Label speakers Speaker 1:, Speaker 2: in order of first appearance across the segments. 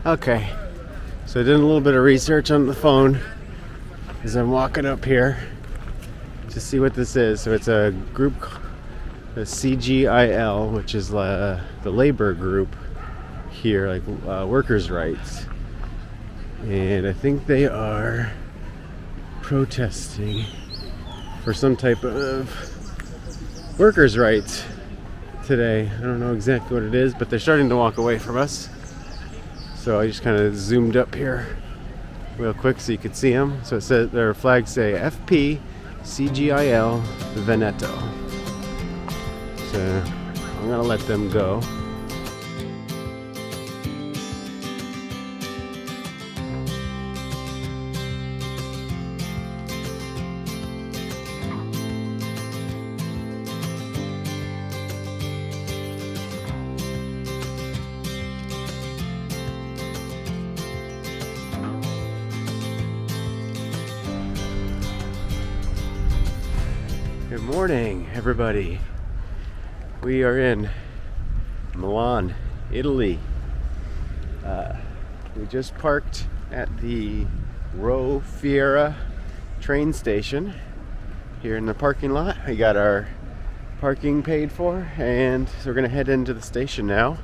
Speaker 1: Okay, so I did a little bit of research on the phone as I'm walking up here to see what this is. So it's a group, the CGIL, which is the labor group here, like workers' rights. And I think they are protesting for some type of workers' rights today. I don't know exactly what it is, but they're starting to walk away from us. So I just kind of zoomed up here real quick so you could see them. So it says their flags say FP CGIL Veneto. So I'm gonna let them go. Good morning, everybody. We are in Milan, Italy. We just parked at the Rho Fiera train station here in the parking lot. We got our parking paid for, and so we're gonna head into the station now.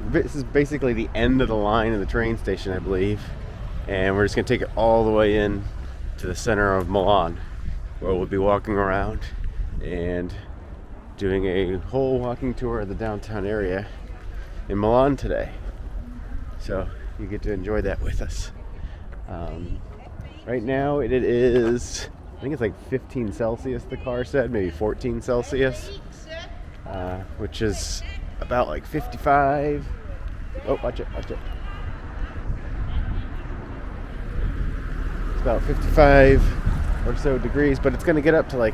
Speaker 1: This is basically the end of the line of the train station, I believe, and we're just gonna take it all the way in to the center of Milan, where we'll be walking around and doing a whole walking tour of the downtown area in Milan today. So you get to enjoy that with us. Right now it is, I think it's like 15 Celsius, the car said, maybe 14 Celsius, which is about like 55. Oh, watch it. It's about 55 or so degrees, but it's going to get up to like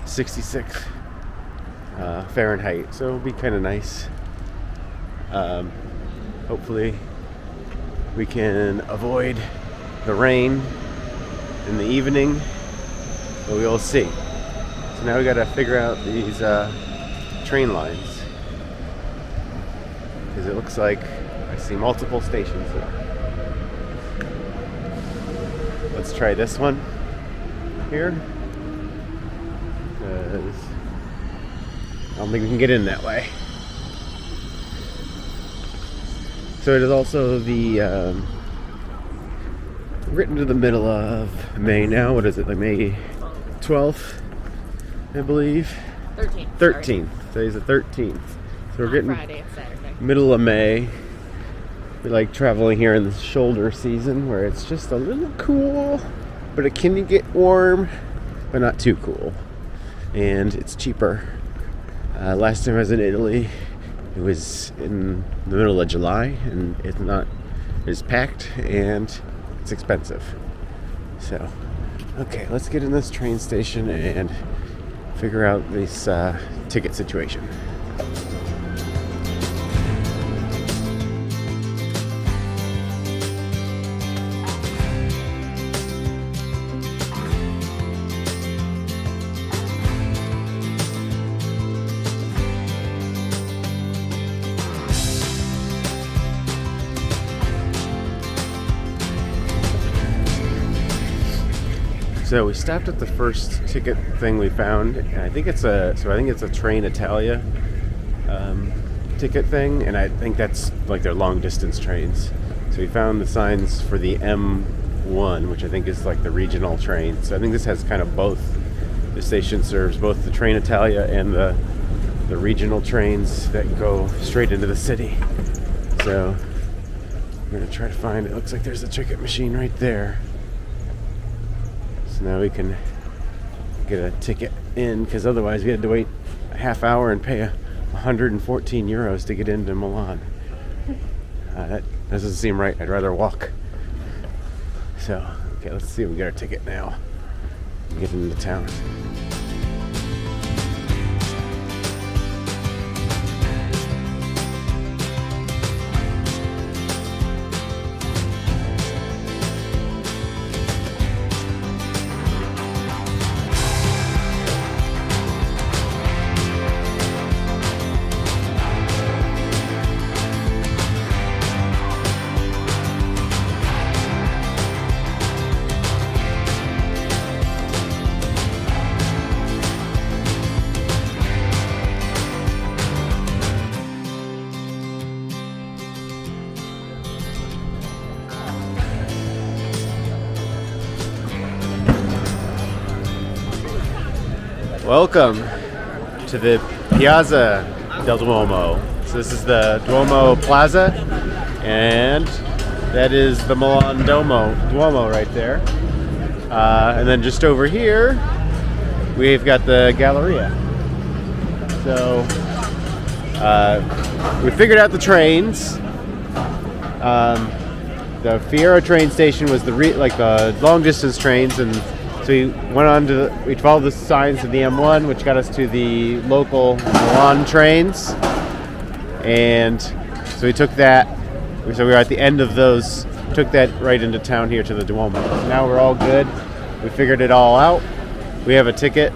Speaker 1: 66 Fahrenheit, so it'll be kind of nice. Hopefully we can avoid the rain in the evening, but we'll see. So now we got to figure out these train lines, because it looks like I see multiple stations here. Let's try this one here, because I don't think we can get in that way. So it is also the we're getting to the middle of May now. What is it, like May 12th, I believe? 13th. Today's the 13th. So we're getting
Speaker 2: Friday and Saturday.
Speaker 1: Middle of May. We like traveling here in the shoulder season, where it's just a little cool, but it can get warm, but not too cool. And it's cheaper. Last time I was in Italy, it was in the middle of July, and it's packed and it's expensive. So, okay, let's get in this train station and figure out this ticket situation. So we stopped at the first ticket thing we found, and I think it's a Train Italia ticket thing, and I think that's like their long distance trains. So we found the signs for the M1, which I think is like the regional train. So I think this has kind of both. The station serves both the Train Italia and the regional trains that go straight into the city. So we're gonna try to find, it looks like there's a ticket machine right there. Now we can get a ticket in, because otherwise we had to wait a half hour and pay 114 euros to get into Milan. That doesn't seem right. I'd rather walk. So, okay, let's see if we get our ticket now and get into town. Welcome to the Piazza Del Duomo. So this is the Duomo Plaza, and that is the Milan Duomo right there. And then just over here, we've got the Galleria. So we figured out the trains. The Fiera train station was the long distance trains, and so we followed the signs of the M1, which got us to the local Milan trains, and so we took that. So we were at the end of those. Took that right into town here to the Duomo. So now we're all good. We figured it all out. We have a ticket,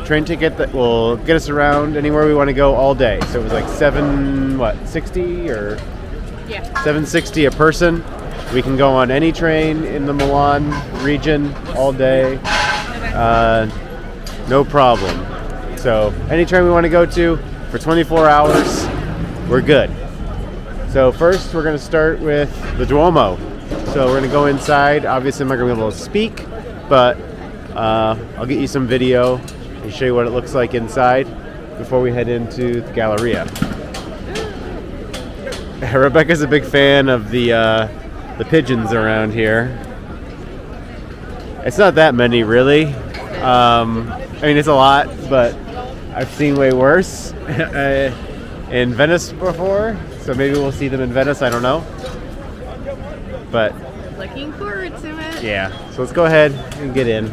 Speaker 1: train ticket that will get us around anywhere we want to go all day. So it was like $760 a person. We can go on any train in the Milan region all day, no problem. So any train we want to go to for 24 hours, we're good. So first we're going to start with the Duomo. So we're going to go inside. Obviously I'm not going to be able to speak, but I'll get you some video and show you what it looks like inside before we head into the Galleria. Rebecca's a big fan of the pigeons around here. It's not that many, really. I mean, it's a lot, but I've seen way worse in Venice before, so maybe we'll see them in Venice. I don't know. But
Speaker 2: looking forward to it.
Speaker 1: Yeah. So let's go ahead and get in.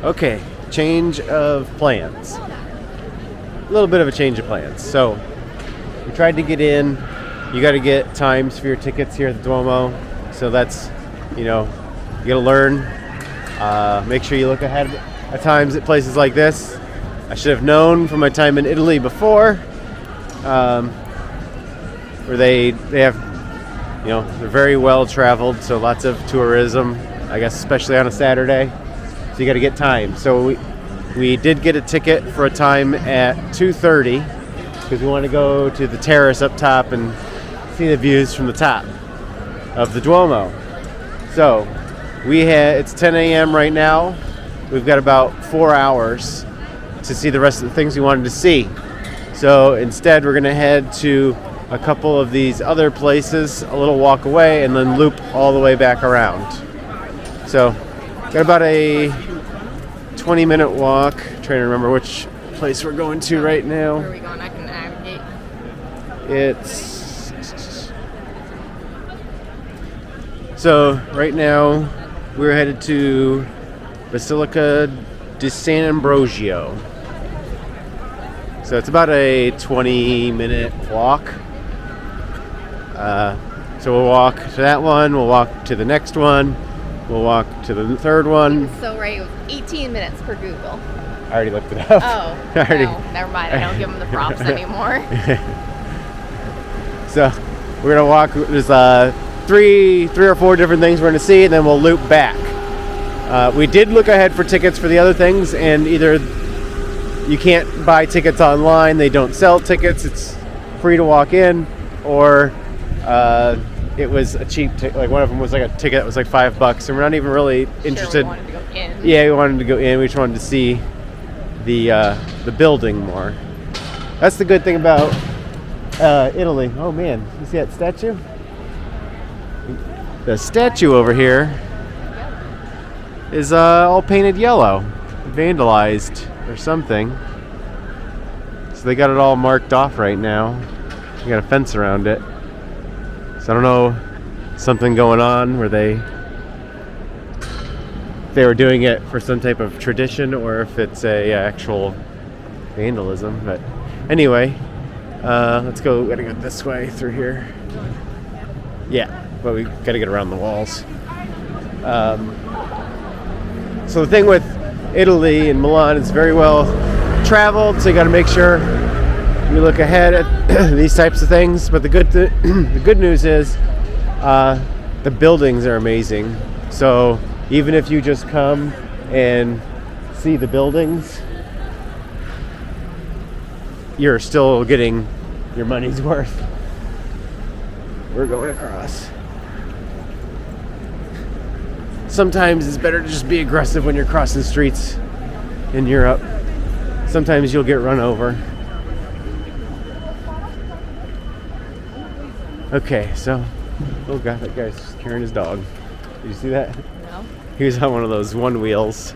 Speaker 1: Okay. Change of plans. A little bit of a change of plans. So we tried to get in. You got to get times for your tickets here at the Duomo. So that's, you got to learn. Make sure you look ahead at times at places like this. I should have known from my time in Italy before, where they have, they're very well traveled. So lots of tourism, I guess, especially on a Saturday. So you got to get time. So we did get a ticket for a time at 2:30 because we want to go to the terrace up top and see the views from the top of the Duomo. So it's 10 a.m. right now. We've got about 4 hours to see the rest of the things we wanted to see. So instead, we're going to head to a couple of these other places, a little walk away, and then loop all the way back around. So got about a 20-minute walk. Trying to remember which place we're going to right now.
Speaker 2: Where are we going? I can navigate.
Speaker 1: So right now we're headed to Basilica di San Ambrogio. So it's about a 20-minute walk. So we'll walk to that one. We'll walk to the next one. We'll walk to the third one.
Speaker 2: So right, 18 minutes per Google.
Speaker 1: I already looked it up.
Speaker 2: Oh, no, never mind. I don't give them the props anymore.
Speaker 1: So we're gonna walk. There's three or four different things we're gonna see, and then we'll loop back. We did look ahead for tickets for the other things, and either you can't buy tickets online; they don't sell tickets. It's free to walk in, or it was a cheap ticket. Like one of them was like a ticket that was like $5, and we're not even really interested.
Speaker 2: We wanted to go in.
Speaker 1: Yeah, we wanted to go in. We just wanted to see the building more. That's the good thing about Italy. Oh man, you see that statue? The statue over here is all painted yellow, vandalized or something. So they got it all marked off right now. We got a fence around it. So I don't know, something going on where they were doing it for some type of tradition or if it's a actual vandalism. But anyway, let's go. We gotta go this way through here. Yeah, but we gotta get around the walls. So the thing with Italy and Milan is very well traveled, so you gotta make sure you look ahead at these types of things. But the good news is the buildings are amazing. So even if you just come and see the buildings, you're still getting your money's worth. We're going across. sometimes it's better to just be aggressive when you're crossing streets in Europe. Sometimes you'll get run over. Okay, so, oh god, that guy's carrying his dog. Did you see that?
Speaker 2: No.
Speaker 1: He was on one of those one wheels,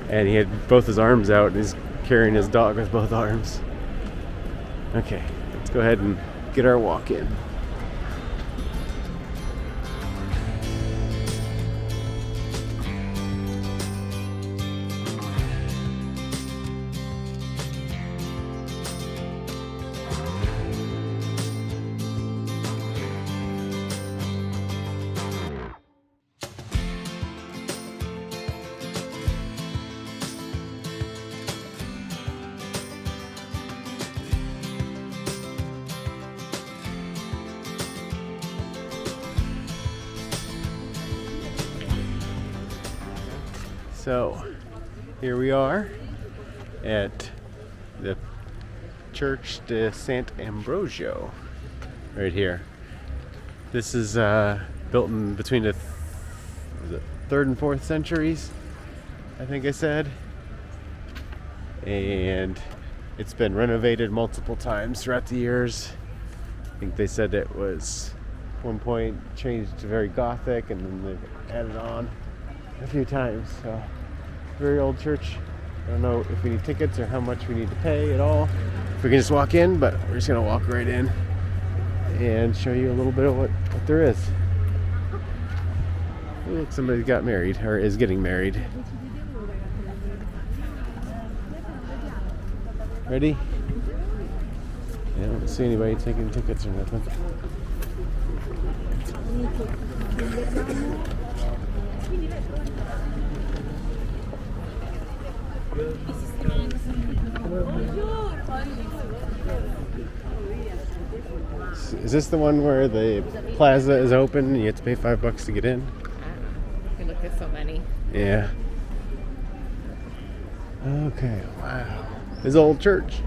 Speaker 1: and he had both his arms out, and he's carrying his dog with both arms. Okay, let's go ahead and get our walk in. So, here we are at the Church de Sant Ambrogio, right here. This is built in between the 3rd and 4th centuries, I think I said. And it's been renovated multiple times throughout the years. I think they said it was at one point changed to very Gothic, and then they've added on a few times. So, very old church. I don't know if we need tickets or how much we need to pay at all. If we can just walk in, but we're just gonna walk right in and show you a little bit of what there is. Oh, look, somebody got married or is getting married. Ready? Yeah, I don't see anybody taking tickets or nothing. Is this the one where the plaza is open and you have to pay $5 to get in?
Speaker 2: We looked at so many.
Speaker 1: Yeah. Okay, wow. This old church.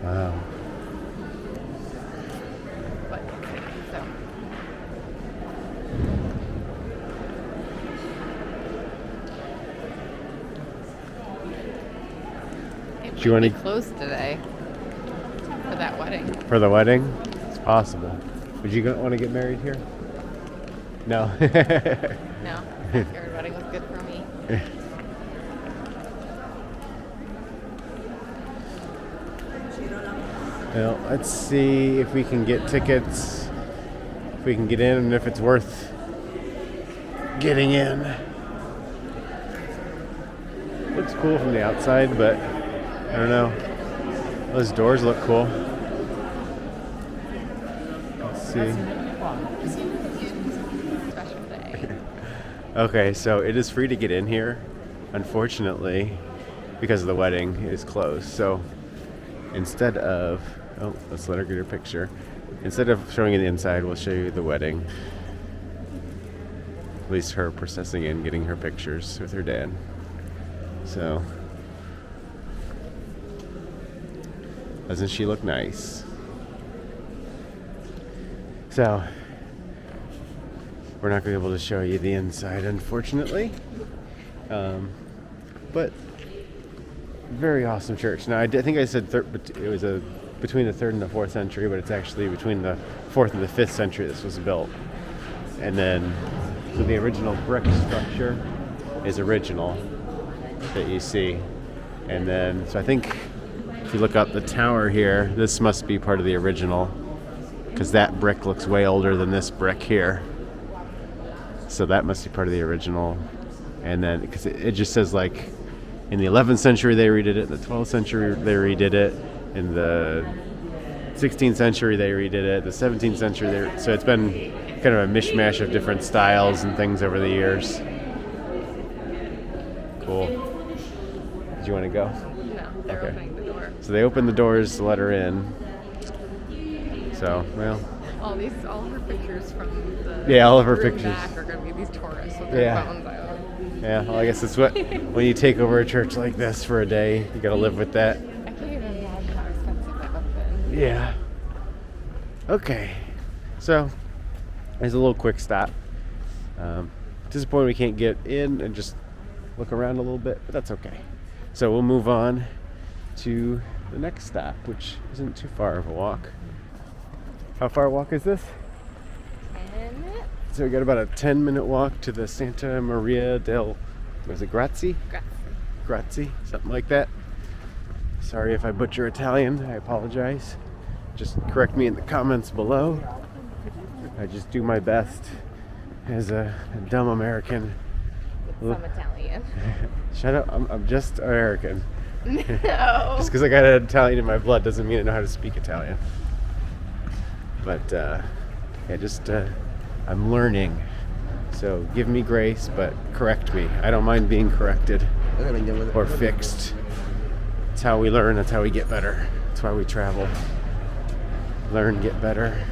Speaker 1: Wow.
Speaker 2: But, so. It
Speaker 1: Do you
Speaker 2: might
Speaker 1: want
Speaker 2: be
Speaker 1: to
Speaker 2: closed today for that wedding.
Speaker 1: for the wedding? It's possible. Would you want to get married here? No.
Speaker 2: No, backyard wedding was good for me.
Speaker 1: Well, let's see if we can get tickets, if we can get in, and if it's worth getting in. Looks cool from the outside, but I don't know. Those doors look cool. Let's see.
Speaker 2: Special day.
Speaker 1: Okay, so it is free to get in here. Unfortunately, because of the wedding, it is closed. So instead of, oh, let's let her get her picture. Instead of showing you the inside, we'll show you the wedding. At least her processing and getting her pictures with her dad. So, doesn't she look nice? So, we're not going to be able to show you the inside, unfortunately. But very awesome church. Now, I think I said it was between the 3rd and the 4th century, but it's actually between the 4th and the 5th century this was built. And then, so the original brick structure is original that you see. And then, so I think if you look up the tower here, this must be part of the original, because that brick looks way older than this brick here. So that must be part of the original. And then, because it just says like, in the 11th century they redid it, in the 12th century they redid it, in the 16th century they redid it, the 17th century so it's been kind of a mishmash of different styles and things over the years. Cool. Did you want to go?
Speaker 2: No, they're
Speaker 1: Okay.
Speaker 2: opening the door.
Speaker 1: So they opened the doors to let her in. So, well.
Speaker 2: All of her pictures from the
Speaker 1: Yeah, all of her
Speaker 2: room
Speaker 1: pictures.
Speaker 2: back are going to be these tourists with their
Speaker 1: Yeah.
Speaker 2: phones out.
Speaker 1: Yeah, well, I guess that's what, when you take over a church like this for a day, you gotta live with that.
Speaker 2: I can't even imagine how expensive
Speaker 1: Yeah. Okay. So, there's a little quick stop. Disappointed we can't get in and just look around a little bit, but that's okay. So we'll move on to the next stop, which isn't too far of a walk. How far a walk is this?
Speaker 2: 10 minutes?
Speaker 1: So we got about a 10-minute walk to the Santa Maria del, was it Grazie? Grazie, something like that. Sorry if I butcher Italian, I apologize. Just correct me in the comments below. I just do my best as a dumb American.
Speaker 2: Some Italian.
Speaker 1: Shut up, I'm just American.
Speaker 2: No.
Speaker 1: Just because I got an Italian in my blood doesn't mean I know how to speak Italian. But I'm learning. So give me grace, but correct me. I don't mind being corrected or fixed. It's how we learn, that's how we get better. That's why we travel. Learn, get better,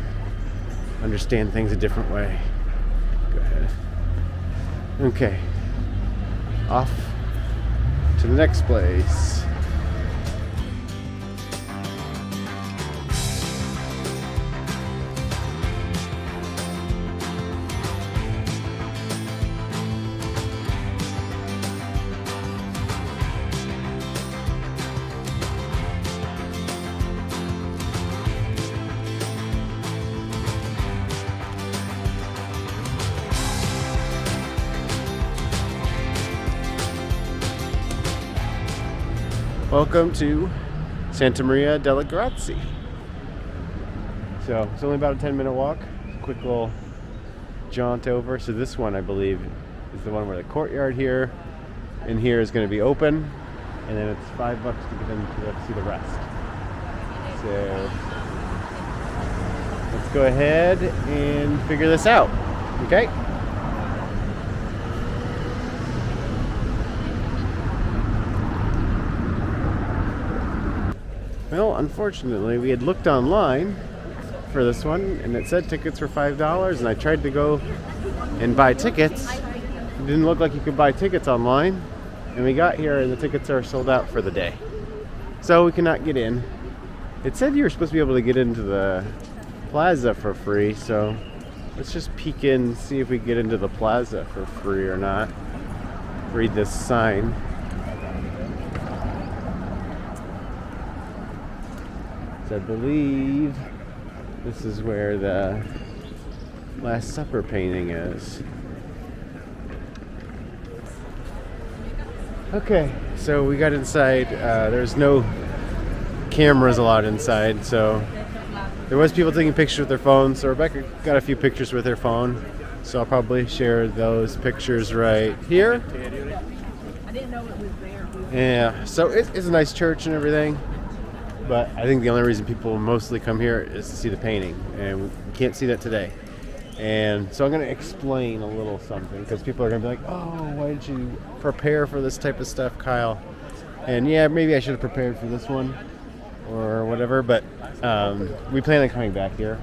Speaker 1: understand things a different way. Go ahead. Okay. Off to the next place. Welcome to Santa Maria delle Grazie. So it's only about a 10-minute walk. Quick little jaunt over. So this one, I believe, is the one where the courtyard here and here is going to be open, and then it's $5 to get in to see the rest. So let's go ahead and figure this out. Okay. Well, unfortunately, we had looked online for this one, and it said tickets were $5, and I tried to go and buy tickets. It didn't look like you could buy tickets online, and we got here, and the tickets are sold out for the day. So we cannot get in. It said you were supposed to be able to get into the plaza for free, so let's just peek in and see if we can get into the plaza for free or not. Read this sign. I believe this is where the Last Supper painting is. Okay, so we got inside. There's no cameras allowed inside, so there was people taking pictures with their phones. So Rebecca got a few pictures with her phone, so I'll probably share those pictures right here. Yeah, so it's a nice church and everything. But I think the only reason people mostly come here is to see the painting, and we can't see that today. And so I'm going to explain a little something, because people are going to be like, oh, why did you prepare for this type of stuff, Kyle? And yeah, maybe I should have prepared for this one or whatever, but we plan on coming back here.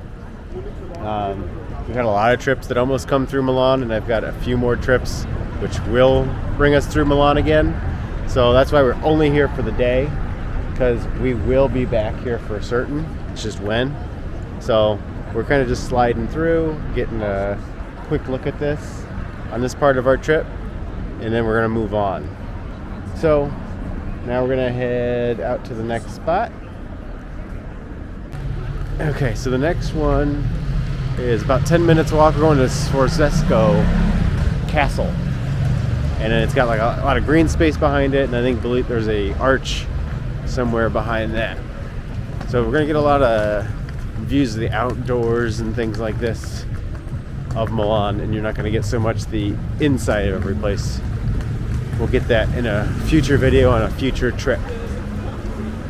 Speaker 1: We've had a lot of trips that almost come through Milan, and I've got a few more trips which will bring us through Milan again. So that's why we're only here for the day, because we will be back here for certain. It's just when. So we're kind of just sliding through, getting a quick look at this on this part of our trip, and then we're going to move on. So now we're going to head out to the next spot. Okay, so the next one is about 10 minutes walk. We're going to Sforzesco Castle, and then it's got like a lot of green space behind it, and I think there's a arch somewhere behind that. So we're gonna get a lot of views of the outdoors and things like this of Milan, and you're not gonna get so much the inside of every place. We'll get that in a future video on a future trip.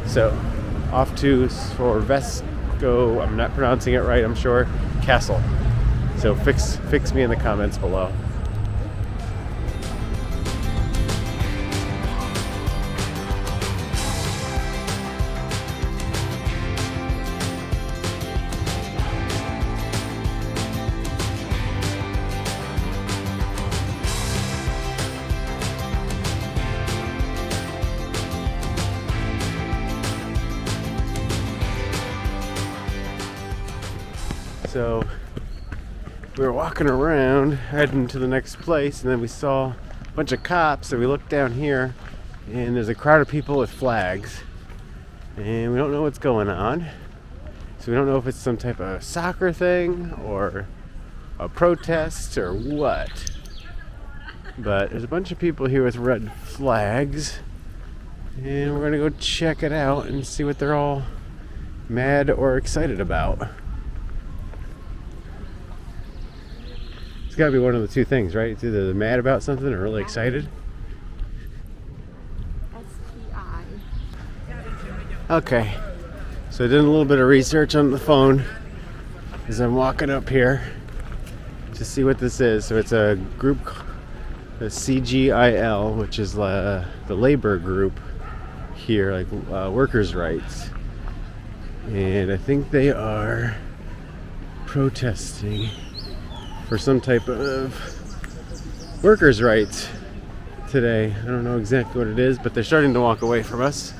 Speaker 1: So off to Sforzesco, I'm not pronouncing it right, I'm sure, Castle. So fix me in the comments below. So we were walking around, heading to the next place, and then we saw a bunch of cops. So we looked down here, and there's a crowd of people with flags, and we don't know what's going on. So we don't know if it's some type of soccer thing or a protest or what. But there's a bunch of people here with red flags, and we're gonna go check it out and see what they're all mad or excited about. It's gotta be one of the two things, right? It's either they're mad about something or really excited.
Speaker 2: STI.
Speaker 1: Okay, so I did a little bit of research on the phone as I'm walking up here to see what this is. So it's a group, the CGIL, which is the labor group here, like workers' rights. And I think they are protesting for some type of workers' rights today. I don't know exactly what it is, but they're starting to walk away from us.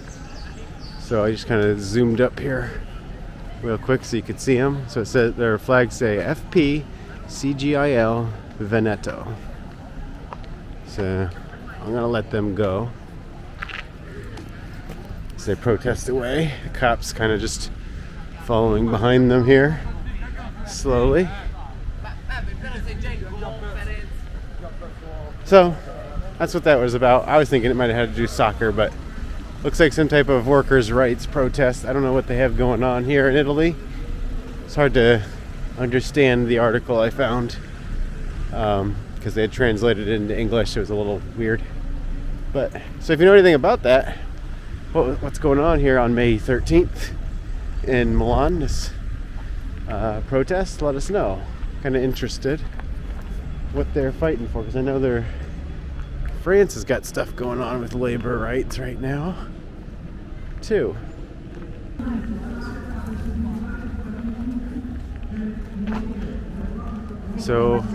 Speaker 1: So I just kind of zoomed up here real quick so you could see them. So it says their flags say FP CGIL Veneto. So I'm gonna let them go as they protest away. The cops kind of just following behind them here slowly. So that's what that was about. I was thinking it might have had to do soccer, but looks like some type of workers' rights protest. I don't know what they have going on here in Italy. It's hard to understand the article I found because they had translated it into English. It was a little weird. But so if you know anything about that, what's going on here on May 13th in Milan, this protest, let us know. Kind of interested what they're fighting for, because I know France has got stuff going on with labor rights right now too. So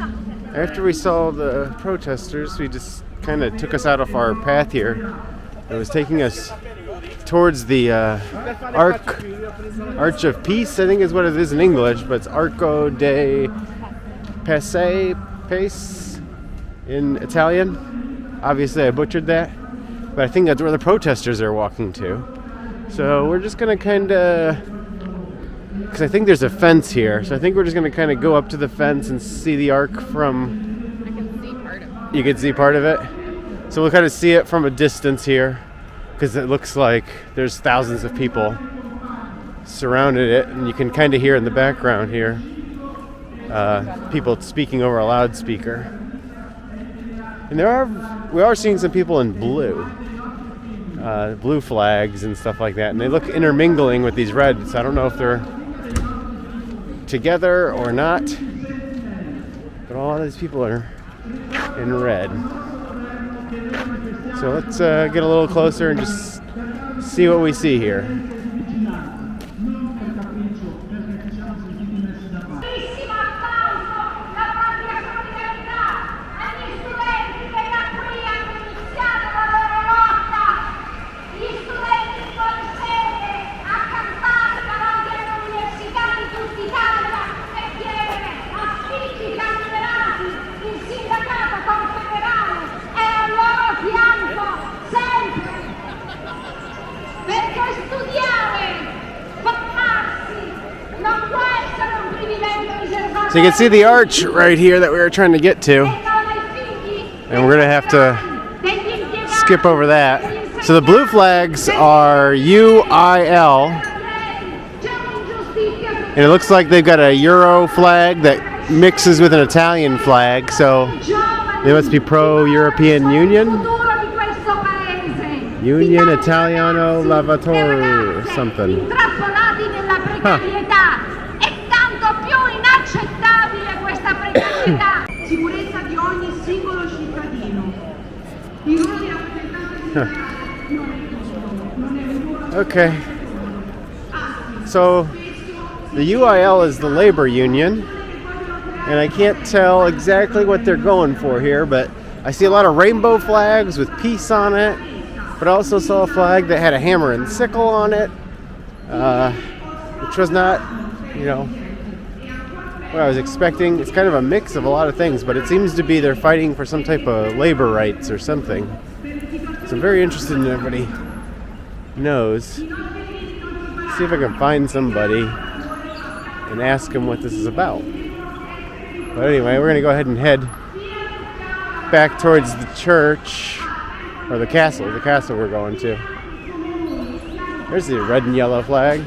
Speaker 1: after we saw the protesters, we just kind of took us out of our path here. It was taking us towards the Arch of Peace, I think is what it is in English, but it's Arco de Pace in Italian. Obviously I butchered that, but I think that's where the protesters are walking to. So we're just gonna kind of, because I think there's a fence here, so I think we're just gonna kind of go up to the fence and see the arc from.
Speaker 2: I can see part of it.
Speaker 1: You can see part of it? So we'll kind of see it from a distance here, because it looks like there's thousands of people surrounded it, and you can kind of hear in the background here people speaking over a loudspeaker. And we are seeing some people in blue flags and stuff like that, and they look intermingling with these reds. I don't know if they're together or not, but a lot of these people are in red. So let's get a little closer and just see what we see here. So you can see the arch right here that we were trying to get to, and we're gonna have to skip over that. So the blue flags are UIL, and it looks like they've got a Euro flag that mixes with an Italian flag, so they must be pro-European Union. Union Italiano Lavoratore or something. Huh. Okay, so the UIL is the labor union, and I can't tell exactly what they're going for here, but I see a lot of rainbow flags with peace on it, but I also saw a flag that had a hammer and sickle on it, which was not, what I was expecting. It's kind of a mix of a lot of things, but it seems to be they're fighting for some type of labor rights or something. So I'm very interested in everybody knows. See if I can find somebody and ask them what this is about. But anyway, we're going to go ahead and head back towards the church, or the castle we're going to. There's the red and yellow flag.